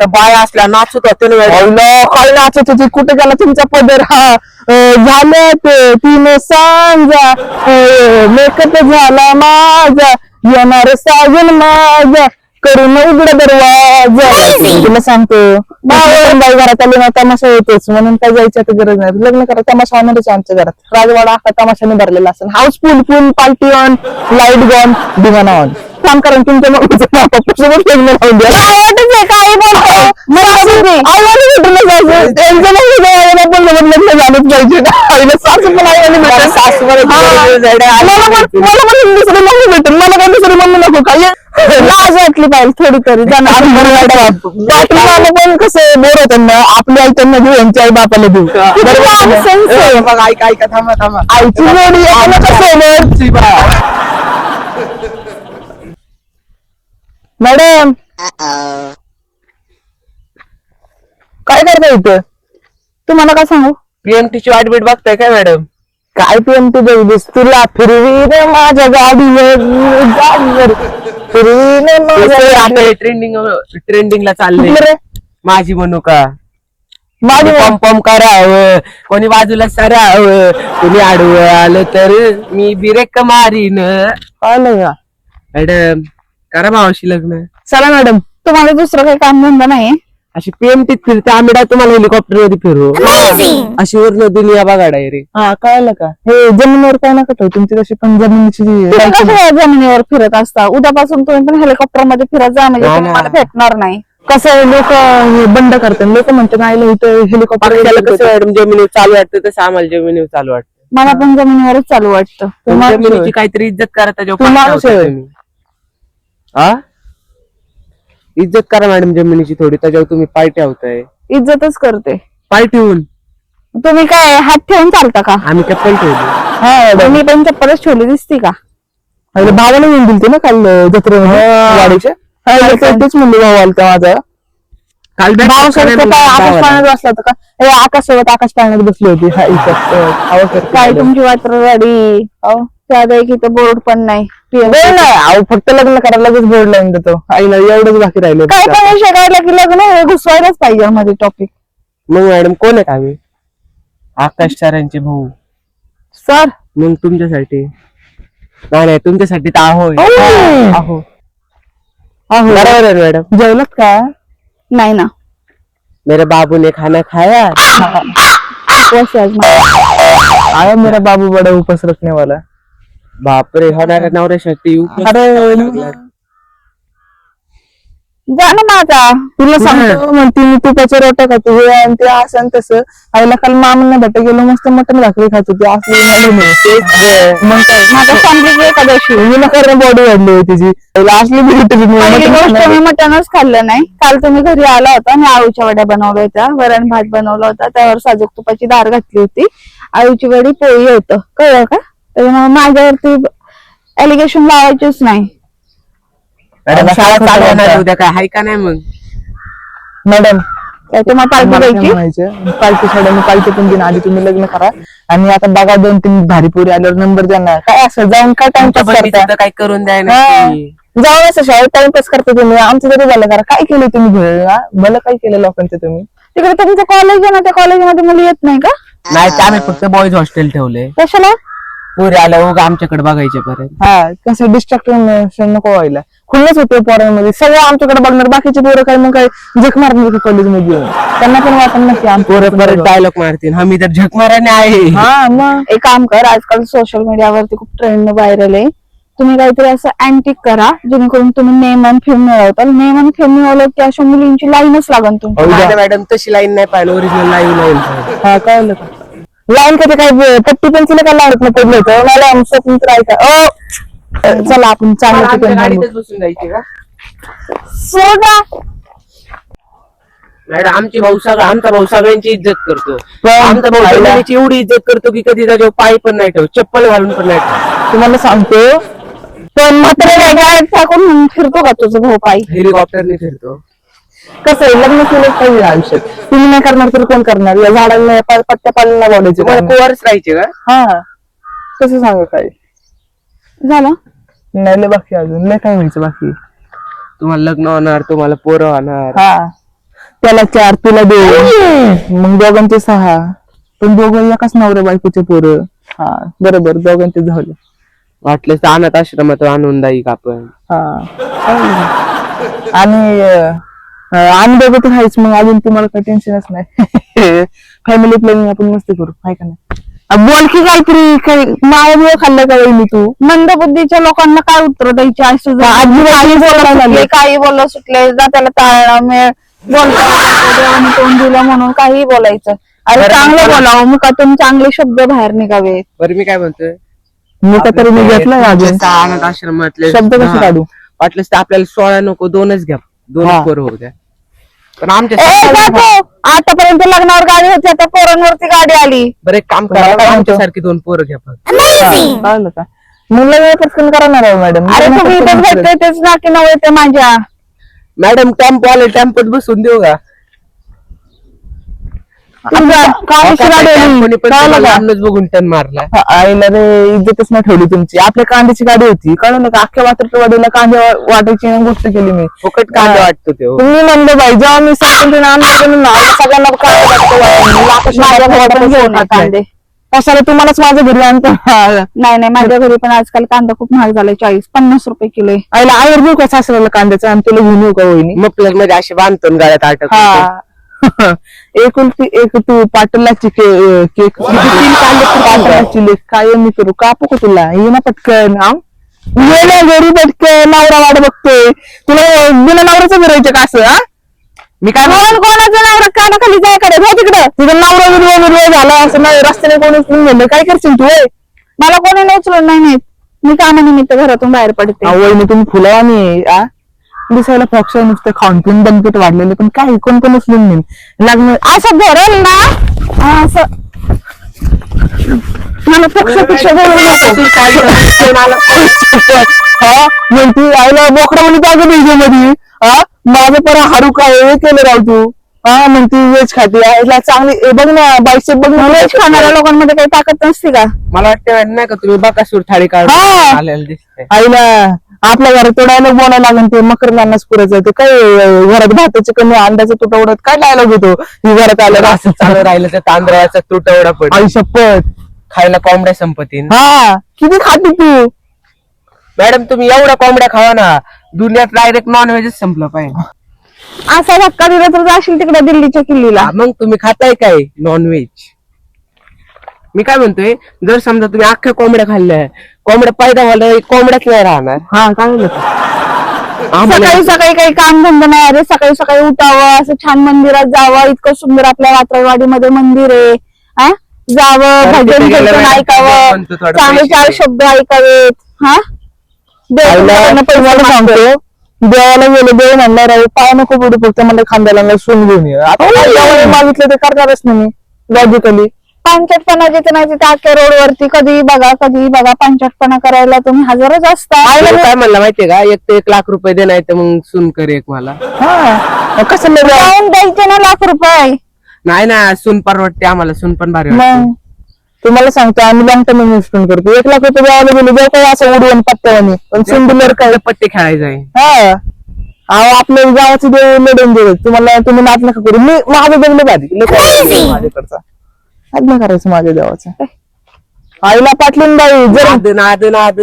त्या बाया असल्या नाचत होते ना मॅडम. काय नाचत होती, कुठे गेला तुमचा पदर? हा झालं ते 3 सांजा मेकअप झाला माझा, येणार साजन माझा करून उघड दरवाजा. तुला सांगतो बाई घरात आली ना तमाशा होतोच, म्हणून काय जायचं तर गरज नाही. लग्न करा तमाशा होणारच आमच्या घरात. राजवाडा अख्खा तमाशाने भरलेला असेल. House full party on, light gone, दिवाना ऑन. काम करा तुमच्या पप्पासोबत लग्न राहून द्या. काही लग्न झालंच पाहिजे. आईला सासू पण आई मला दुसरी मम्मी भेटेल, मला काय दुसरी मम्मी नको. काय लाज वाटली पाहिजे थोडी तरी. पण कसं बोर होतं ना, आपली आई त्यांना देऊ, यांच्या आई बापाला देऊ. बघा ऐका ऐका थांबा थांबा. आईची जोडी मॅडम काय करता इथं? तुम्हाला काय सांगू? पीएमटीची वाट बीट बघताय काय मॅडम? काय पीएमटी बघितलीस? तुला फिरवी रे माझ्या गाडीवर फिरवी रे माझ्या ट्रेंडिंगला चाललंय माझी म्हणू का? माझी पम पम करावं, कोणी बाजूला सरावं, कोणी आडवं आलं तर मी बिरेक मारीन. कळलं का मॅडम? करा भावाशी लग्न. चला मॅडम, तुम्हाला दुसरं काही काम धंदा नाही? अशी पीएमटीत फिरते आम्ही तुम्हाला हेलिकॉप्टर मध्ये फिरू. अशी वरनं दुनिया बघा रे. हा कळलं का? हे जमिनीवर काय नका ठेवू, तुमची तशी पण जमिनीची जमिनीवर फिरत असता. उद्यापासून तुम्ही पण हेलिकॉप्टर मध्ये फिरत जा, म्हणजे तुम्हाला भेटणार नाही. कसं लोक बंद करतात, लोक म्हणतात आईला इथं हेलिकॉप्टर. कसं मॅडम जमिनीवर चालू वाटतं तसं आम्हाला जमिनीवर चालू वाटतं. मला पण जमिनीवरच चालू वाटतं. जमिनीची काहीतरी इज्जत करा त्याच्यावर. इज्जत करा मॅडम जमिनीची थोडी, त्याच्यावर तुम्ही पाय ठेवताय. इज्जतच करते. पाय ठेवून तुम्ही काय हात ठेवून चालता का? आम्ही चप्पल ठेवली. मी पण चप्पलच ठेवली दिसती का? भावाला घेऊन दिलते ना काल जत्रेमध्ये गाडीच्या. तेच म्हणले भाऊ आलता माझा. काल भाऊ सोबत आकाश पाण्यात बसला होता का? आकाश सोबत आकाश पाण्यात बसली होती. काय तुमची वात्र गाडी? त्यापैकी तर बोर्ड पण नाही. फक्त लग्न करायला लगेच बोर्ड लावून देतो. आईला एवढंच बाकी राहिलं. काय पण शिकायला की लग्न हे घुसवायलाच पाहिजे मध्ये टॉपिक. मग मॅडम कोण आहेत आम्ही? आकाश सरांचे भाऊ सर. मग तुमच्यासाठी नाही, तुमच्यासाठी तर आहो आहो आहो. बरोबर आहे मॅडम. जेवलात का? नाही ना. मेरे बाबू ने खाना खाया. आया मेरा बाबू बडा उपास रखने वाला. बापरे, होणाऱ्या नवऱ्यासाठी जा ना माझा. तुला सांगतो म्हणते मी तुपाच्या रोट्या खातो, हे आणि ते असं आणि तसं. आईला काल मामांना भेट गेलो, मस्त मटण भाकरी खात होती. असली मग काय माझा सांगितलं एखाद्याशी हिला खरं बॉडी वाढली होती तिची. असली गोष्ट मी मटणच खाल्लं नाही. काल तुम्ही घरी आला होता आणि आळूच्या वड्या बनवल्या होत्या, वरण भात बनवला होता, त्यावर साजूक तुपाची धार घातली होती, आळूची वडी पोळी होतं. कळलं का? त्याच्यामुळे माझ्यावरती एलिगेशन लावायचीच नाही. मॅडम शाळा चालू होणार उद्या, काय हाय का नाही? मग मॅडम पार्टी द्यायची. पालखी सोडा, पालखी पण दिन आधी तुम्ही लग्न करा. आणि आता बघा 2-3 भारी पोरी आल्यावर नंबर देणार. काय असं जाऊन काय टाइमपास करता? काय करून द्यायला जाऊन असं शाळेत टाइमपास करता तुम्ही. आमचं तरी झालं करा. काय केलं तुम्ही? भलं काय केलं लोकांचं तुम्ही? तिकडे तुमचं कॉलेज आहे ना, त्या कॉलेजमध्ये मुली येत नाही का? नाही, आम्ही फक्त बॉईज हॉस्टेल ठेवले. कशाला? पोरी आल्या उगा आमच्याकडे बघायचे पर्यंत. हा कसं डिस्ट्रॅक्शन नको व्हायला. खुल्लच होते पोरांमध्ये सगळं आमच्याकडे बघणार. बाकीचे पोरं काय मग काय झक मारणार कॉलेजमध्ये येऊन? त्यांना पण वाटत नक्की पोरं परत डायलॉग मारतील, आम्ही तर झक माराने आहे. हा मग एक काम कर, आजकाल सोशल मीडियावरती खूप ट्रेंड व्हायरल आहे. तुम्ही काहीतरी असं अँटिक करा, जेणेकरून तुम्ही नेम आणि फेम मिळवताल. नेम आणि फेम मिळवलं की अशा मुलींची लाईनच लागन तुम्ही. मॅडम तशी लाईन नाही पाहिजे, ओरिजिनल लाईन. हा कळलं. लाईन कधी काय पट्टी पेन्सिल का लावत नाही पडलं होतं मला स्वतंत्र ऐका. चला आपण चांगलं बसून जायचे का? सोडा मॅडम आमचा भाऊ सगळ्यांची इज्जत करतो. आमचा भाऊ सगळ्यांची एवढी इज्जत करतो की कधी त्याच्यावर पाय पण नाही ठेवत, चप्पल घालून पण नाही ठेवत. तुम्हाला सांगतो. पण मात्र टाकून फिरतो का तुझं भाऊ पायी? हेलिकॉप्टरने फिरतो. कसं आहे, लग्न केलं पाहिजे आयुष्यात. तुम्ही नाही करणार तर कोण करणार? या झाडांना पट्ट्या पाल्याला बोलायचे कोवरच राहायचे का? हा कसं सांगा काय झालं? नाही लय बाकी, अजून लय काय व्हायचं बाकी. तुम्हाला लग्न होणार, तुम्हाला पोरं होणार. हा त्याला 4 तुला 2 मग दोघांचे 6 पण दोघं एकाच नवऱ्या बायकोचे पोरं. हा बरोबर दोघांचे झाले. वाटलं तर अनाथ आश्रमात आणून जाईल आपण. आणि आम्ही दोघं तर आहेच मग अजून तुम्हाला काही टेन्शनच नाही. फॅमिली प्लॅनिंग आपण मस्त करू आहे का नाही. बोल की काहीतरी काही मावा बिवा खाल्लं का वहिनी तू. मंदबुद्धीच्या लोकांना काय उत्तर द्यायची असं काही बोललं सुटले जा त्याला टाळणं मिळ बोलता तोंड दिलं म्हणून काही बोलायचं. अरे चांगलं बोलावं मुखातून चांगले शब्द बाहेर निघावे. बरं मी काय म्हणतोय, मी का तरी मी घेतलंय अजून अनाथ आश्रमातले शब्द कसे काढू. वाटलंच तर आपल्याला 16 नको 2च घ्या, 2 पोरं होऊ द्या. पण आमच्या आतापर्यंत लग्नावर गाडी होती आता पोरांवरती गाडी आली. बरं एक काम करा, आमच्यासारखी 2 पोरं घ्या फक्त. कळलं का मुलं पटकन करणार आहे मॅडम. अरे तुम्ही इथेच भेटते तेच ना की नव्हे ते माझ्या. मॅडम टेम्पो आले, टेम्पोत बसून देऊ का? बघून टन मारला. आईला रे इज्जतच नाही ठेवली तुमची. आपल्या कांद्याची गाडी होती कळलं का. अख्ख्या वाटवाडीला कांदे वाटायची गोष्ट केली मी. फुकट कांदा वाटतो ते. तुम्ही म्हणलं बाई जेव्हा मी सगळ्यांना कांदे कशाला तुम्हालाच माझ्या घरी आणतो. नाही माझ्या घरी पण आजकाल कांदा खूप महाग झालाय 40-50 रुपये किलो. आईला आयर देऊ का सासऱ्याला कांद्याचा आणि तुला घेऊन येऊ का वहिनी. मग मध्ये असे बांधतो गाड्यात अटक. एकुलती एक तू पाटलाची केक पाटलाची लेख काय मी करू कापू का तुला ये ना पटकन. ये ना घरी पटकन नवरा वाट बघतोय तुला बिना नवऱ्याचं करायचं का असं. मी काय कोणाचा नवरा कानाखाली जायकडे तिकडे तुझं नवरा विरवा झाला असं नाही रस्त्याने कोणी उचलून गेलं काय करशील तू. मला कोणी उचलून नाही मी कामानिमित्त घरातून बाहेर पडते. वहिनी तुम्ही फुलावा आणि दिसायला पक्ष नुसतं खाऊन पिऊन दणकट वाढलेले पण काही कोण पण उचलून नेईन लग्न असं धरल ना असं मला पक्षपेक्षा म्हणती आईला बोकडा म्हणून काय व्हिडिओ मध्ये माझं पर हारू काय केलं राव तू. म्हणती वेज खाते आईला चांगली बघ ना बाईसेप बघ ना. व्हेज खाणाऱ्या लोकांमध्ये काही ताकद नसते का. मला वाटतं नाही का तुम्ही बकासूर थाळी काढून आलेलं दिसतंय. आईला आपल्या घरात तो डायलॉग बोलायला लागेल ते मकर नानाच पुरायचं ते काय घरात भाताचे कमी अंड्याचा तुटवड्यात काय डायलॉग होतो ही घरात आलं असं चालू राहिलं तर तांदळाचा तुटवडा पड. आई शपथ खायला कोंबड्या संपत्ती. किती खाती तू मॅडम तुम्ही एवढ्या कोंबड्या खावा ना दुनियात डायरेक्ट नॉनव्हेजच संपलं पाहिजे. असा धक्का दिला तर जाशील तिकडे दिल्लीच्या किल्लीला. मग तुम्ही खाताय काय नॉनव्हेज. मी काय म्हणतोय जर समजा तुम्ही अख्ख्या कोंबड्या खाल्ल्या कोंबड्या पैदा व्हायला कोंबड्याच नाही राहणार. काय सकाळी सकाळी काही काम धंदा नाही. अरे सकाळी सकाळी उठावं असं छान मंदिरात जावं. इतकं सुंदर आपल्या वात्रवाडीमध्ये मंदिर आहे. जावं भजन कीर्तन ऐकावं चांगले 4 शब्द ऐकावेत. तुम्हाला सांगतो देवाला गेलो देव म्हणणार आहे पाय नको पुढे फक्त मला खांद्याला सून घेऊन ये. आता मागितलं ते करणारच नाही लॉजिकली. पांचटपणा जिथे नाही तिथे अख्ख्या रोडवरती कधी बघा पांचटपणा करायला तुम्ही हजारच असता. काय म्हणलं माहितीये का 1 ते 1 लाख रुपये दे नाही तर मग सून कर एक मला. कसं द्यायचे ना लाख रुपये. नाही ना सून परवडते आम्हाला सून पण भारी मग तुम्हाला सांगतो आम्ही लॉंग टर्म इन्व्हेस्टमेंट करतो 1 लाख रुपये द्यायला गेलो देव काही असं उडवून पत्त्यावानी पण सून दिल्यावर काय पत्ते खेळायचं आहे. आपल्या गावाचे देव लढून देऊ तुम्हाला तुम्ही नाच नका करू. मी माझं देवलं भारी माझ्याकडचा लग्न करायचं माझ्या देवाचं. आईला पाटलीन बाई जर माझ्या देवाला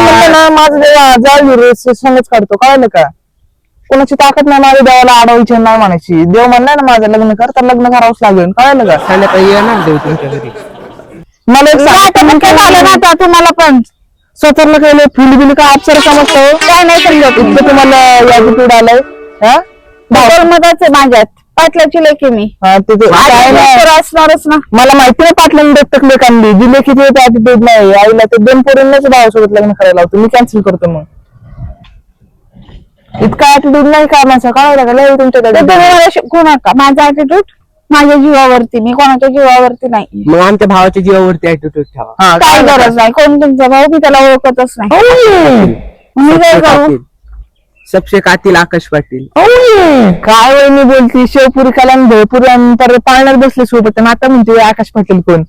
म्हणलं ना माझं देव संगच काढतो कळलं का. कोणाची ताकद नाही माझ्या देवाला अडवायची नाही म्हणायची. देव म्हणलाय ना माझं लग्न कर तर लग्न करावंच लागेल कळलं का. संध्याकाळी येणार देऊ तुमच्या घरी. मला एक झालं ना आता तुम्हाला पण स्वतःला काही फुल बिल का अप्सर समजतो काय नाही समजत. इतकं तुम्हाला याटीट्यूड आलाय. मधाच आहे माझ्यात पाटलाची लेखी मी काय नाही असणारच ना. मला माहिती नाही पाटलांनी दत्तक लेख आणली जी लेखीची ऍटिट्यूड नाही आईला ते 2 पोरींनाच भावासोबत लग्न करायला होतं मी कॅन्सल करतो. मग इतका ऍटिट्यूड नाही करण्याचा कळायला का लय तुमच्याकडे. तुम्ही मला शिकवू नका. माझा ऍटिट्यूड माझ्या जीवावरती मी कोणाच्या जीवावरती नाही. मग आमच्या भावाच्या जीवावरती ऍटिट्यूड ठेवा. काय गरज नाही. कोण तुमचा भाऊ मी त्याला ओळखतच नाही. मी काय करू. सबसे कातील आकाश पाटील. काय वहिनी बोलती शेवपुरी काला भेळपुरी तर पाळण्यात बसले सोबत आता म्हणते आकाश पाटील कोण.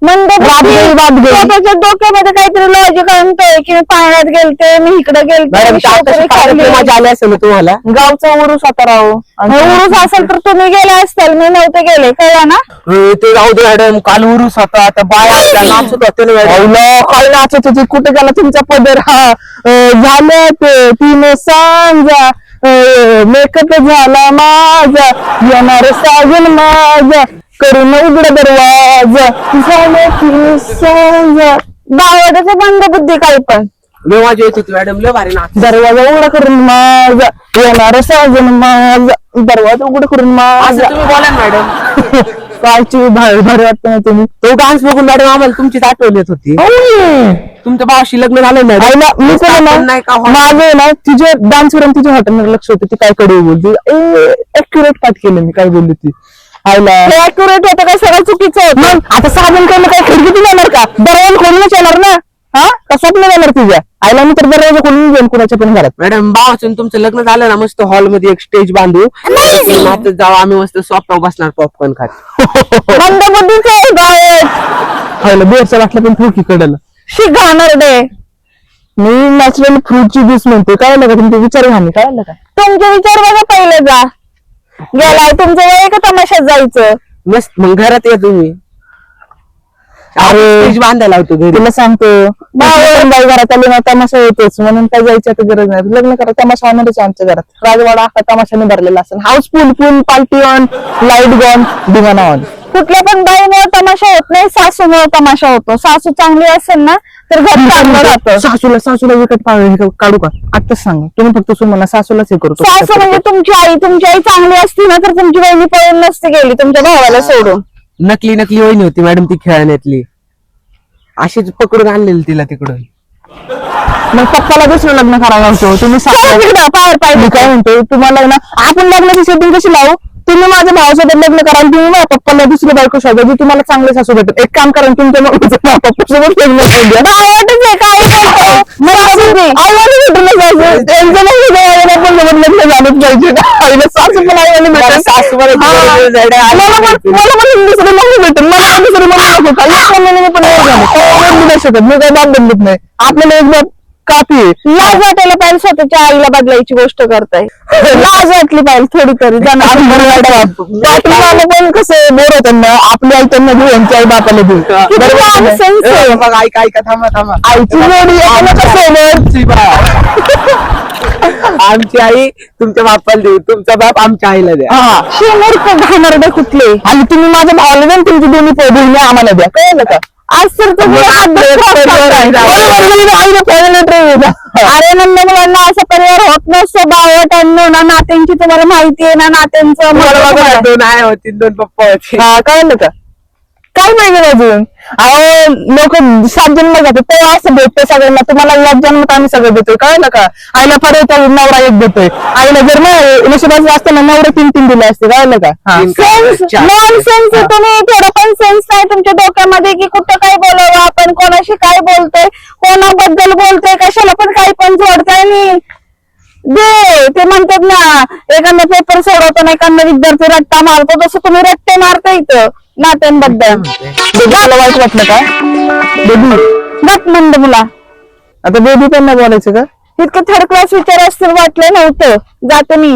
स्वतःच्या डोक्यामध्ये काहीतरी लॉजिक आणतोय की मी पाण्यात गेलते, मी इकडे गेलते, मॅडम मी शेवपुरी खाल्ली. मजा आली असेल ना तुम्हाला. गावचा उरूस होता राव. उरूस असेल तर तुम्ही गेले असताल, मी नव्हते गेले, कळलं ना. ते जाऊ दे मॅडम, काल उरूस होता, त्या बाया आपल्या नाचत होते ना मॅडम. काय नाचत होती, कुठे गेला तुमचा पदर हा? झालं ते 3 सांजा, मेकअप झाला माझा, येणार साजन माझा, करून उघड दरवाजा, झालं 3 सांजा. बावड्याचं बंद बुद्धी काही पण. लय मजा येत होती मॅडम, लय भारी नाच. दरवाजा उघडा करून माझा, येणार साजन माझा, दरवाजा उघड करून माझा. असं तुम्ही बोला ना मॅडम. कायची भारी भारी वाटतं ना तुम्ही. तो डान्स बघून मॅडम आम्हाला तुमचीच आठवण येत होती. तुमच्या भावाशी लग्न झालं मॅडम. आईला मी कोण नाही का माझे ना तिचे डान्स वरून तिच्या हॉटेलवर लक्ष होतं, ती काय कडे बोलते. ऍक्युरेट पाठ केलं मी, काय बोलली ती. आईला ऍक्युरेट होतं का सगळं चुकीचं होतं. मग आता साबण करणं काय खिडकीतून येणार का? दरवाजा खोलूनच येणार ना. हा का स्वप्न येणार तुझ्या आईला? मी तर दरवाजा खोलून घेऊन कुणाच्या पण घरात. मॅडम भावाचं तुमचं लग्न झालं ना, मस्त हॉल मध्ये एक स्टेज बांधू, नाचत जाऊ आम्ही, मस्त सोफ्यावर बसणार पॉपकॉर्न खात. बंद बुद्धीचे गायक आईला बेरचा वाटलं पण ठोकी कडलं. शिकवणार डे. मी नॅचरल फ्रूटची ज्यूस म्हणते, काय का तुमचे विचार घाणे, काय का? तुमचे विचार बघा पहिले जा. गेलाय तुमचं वय का तमाशात जायचं. मस्त मग घरात या तुम्ही. अरे स्टेज बांधायला होतो घरी. तुला सांगतो बाई घरात आली ना तमाशा येतोच, म्हणून काय जायची आता गरज नाही. लग्न करा तमाशा होणारच आमच्या घरात. राजवाडा अख्खा तमाशाने भरलेला असेल. House full, full party on, light gone, दिवाना ऑन. कुठल्या पण बाईमुळे तमाशा होत नाही, सासूमुळे तमाशा होतो. सासू चांगली असेल ना तर घर चांगलं राहतं. सासूला विकत काढू का? आताच सांगा तुम्ही. फक्त सुमना सासूलाच हे करतो. सासू म्हणजे तुमची आई चांगली असती ना तर तुमची बहिणी पळून नसती गेली तुमच्या भावाला सोडून. नकली वहिनी होती मॅडम ती खेळण्यातली, अशीच पकडून आणलेली तिला तिकडून. मग पप्पाला दुसरं लग्न करायला होतं. तुम्ही सांगा बाहेर पाहिजे काय म्हणतो तुम्हाला ना, आपण लग्नाची सेटिंग कशी लावू? तुम्ही माझ्या भावासोबत लग्न करा आणि तुम्ही माझ्या पप्पाला दुसरी बायको शोधा जी तुम्हाला चांगले सासू भेटेल. एक काम करा, तुमच्या पप्पासोबत लग्न करून द्या. लग्न झालंच पाहिजे ना. आईला सासू पण आईला भेटेल, सासू मला मला पण दुसरं लग्न भेटेल. मला दुसरं लग्न नको. काही पण पण नाही शकत. मी काय बाप बदलत नाही. आपल्याला एक बाप काफी आहे. लाज वाटायला पाहिजे स्वतःच्या आईला बदलायची गोष्ट करताय. लाज वाटली पाहिजे थोडी तरी. पण कसं बोर होतं ना, आपली आई त्यांना देऊ, यांची आई बापाला देऊ. बघा ऐका थांबा. आईची जोडी आमची आई तुमच्या बापाला देऊ, तुमचा बाप आमच्या आईला द्या. शिमूर्ख घाणेरडे कुठले. आणि तुम्ही माझ्या भावाला द्या, तुमची दोन्ही बहिणी आम्हाला द्या. कळलं का? आज तर अरे नंद मुलांना असं परिवार होत नसतं. भावटांनो ना, नात्यांची तुम्हाला माहिती आहे ना, नात्यांचं नाही होती, 2 पप्पा होते. हा कळलं का? काय माहिती अजून? अहो लोक 7 जन्म जातात तेव्हा असं भेटतं सगळ्यांना. तुम्हाला लाख जन्मात आम्ही सगळं देतोय. कळलं का? आईला परत नवरा 1 देतोय. आईला जर नशिबाचं असतं ना, नवरा 3 दिले असते. कळलं का? सेन्स तुम्ही थोडं पण सेन्स नाही तुमच्या डोक्यामध्ये की कुठं काय बोलावं आपण, कोणाशी काय बोलतोय, कोणाबद्दल बोलतोय, कशाला पण काही पण जोडताय. आणि ते म्हणतात ना, एखादा पेपर सोडवतो ना, एखादा विद्यार्थी रट्टा मारतो, तसं तुम्ही रट्टे मारता इथं नात्यांबद्दल. बेबीला वाईट वाटलं का? बेबी गप मंद मुला. आता बेबी पण नाही बोलायचं का? इतकं थर्ड क्लास विचार असतील वाटलं नव्हतं. जाते मी,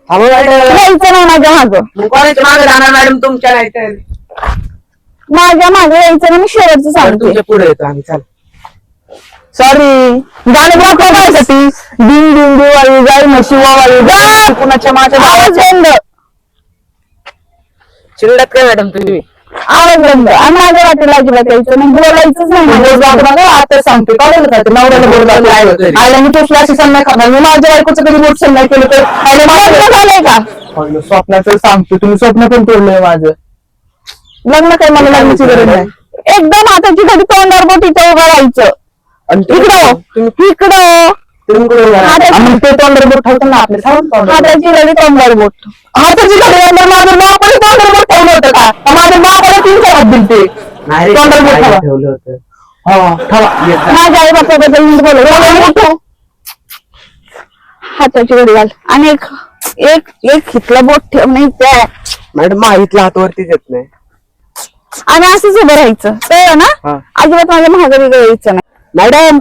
यायचं नाही माझ्या मागं. कोणाच्या मागे जाणार मॅडम तुमच्या? नाही तर माझ्या मागे यायचं नाही. मी शेवटचं सांगते. तुमच्या पुढे येतो आम्ही. चाल. सॉरी गाणं गाण्यासाठी दिन दिन दिवाळी जाई म्हशी वाळी कुणाच्या माझ्या आवाज बंद. चिल्लत काय मॅडम तुम्ही? आवाज बंद. आणि माझ्या वाटेला अजिबात यायचं नाही, बोलायचंच नाही. आता सांगते कळलं का? नवऱ्याला बोलतो आयला मी तो अशी सल्ला करणार. मी माझ्या बायकोचं कधी बोट सल्ला केलं तर आयला झालंय का? स्वप्नाचं सांगतो. तुम्ही स्वप्न पण तोडलंय माझं. लग्न काय मला लग्नाची गरज नाही. एकदम हाताची घडी तोंडावर बोट इथं उभं राहायचं. इकडं ते तोंडर बोट ठेवतो ना आपले. हाताची घडी तोंडावर बोट. हाताची घडी माझं बापाने तोंडर बोट ठेवलं होतं का? माझ्या बापाला 3 हात दिलते. तोंडर बोट ठेवलं होतं. माझ्या आई बापाबद्दल बोल. हाताची घडी घाल आणि एक हितलं बोट ठेव. नाही त्या मॅडम माहितला हात वरतीच येत नाही. आणि असंच उभं राहायचं कळलं ना. हा. अजिबात माझ्या महागारी यायचं नाही. मॅडम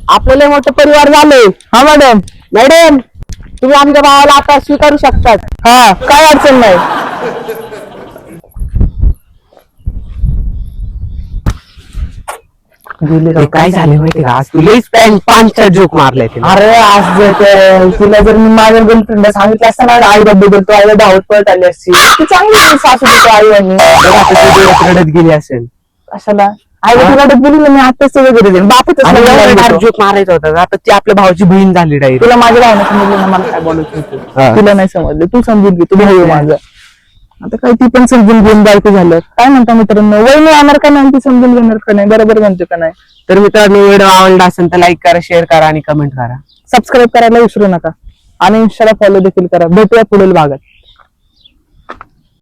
आपल्याला मोठं परिवार झालंय. हा मॅडम. मॅडम तुम्ही आमच्या भावाला आता स्वीकारू शकतात. हा काय अडचण नाही. हे काय झाले माहिती का आज तुलाच पाचचा जोक मारलाय तिला. अरे आज तिला जर मी माझ्या गर्लफ्रेंडला सांगितलं असतं ना आई बद्दल तो आईला धावत पळत आली असती. ती चांगली सासू तिची आई आणि बघ आता ती डोळ्यात रडत गेली असेल. कशाला आई तिला गेली ना मी आताच सगळं घरी देईन बापच जोक मारायचा होता आता ती आपल्या भावाची बहीण झाली डायरेक्ट. तुला माझ्या भावना समजली ना मला काय बोलायचं होतं. तुला नाही समजलं तू समजून घे. तू भाऊ आहे माझा. आता काय ती पण समजून घेऊन बायको झालं. काय म्हणता मित्रांनो वहिनी येणार का नाही ती समजून घेणार का नाही बरोबर म्हणते का नाही. तर मित्रांनो व्हिडिओ आवडला असेल तर लाईक करा शेअर करा आणि कमेंट करा. सबस्क्राईब करायला विसरू नका आणि इंस्टाला फॉलो देखील करा. भेटूया पुढील भागात.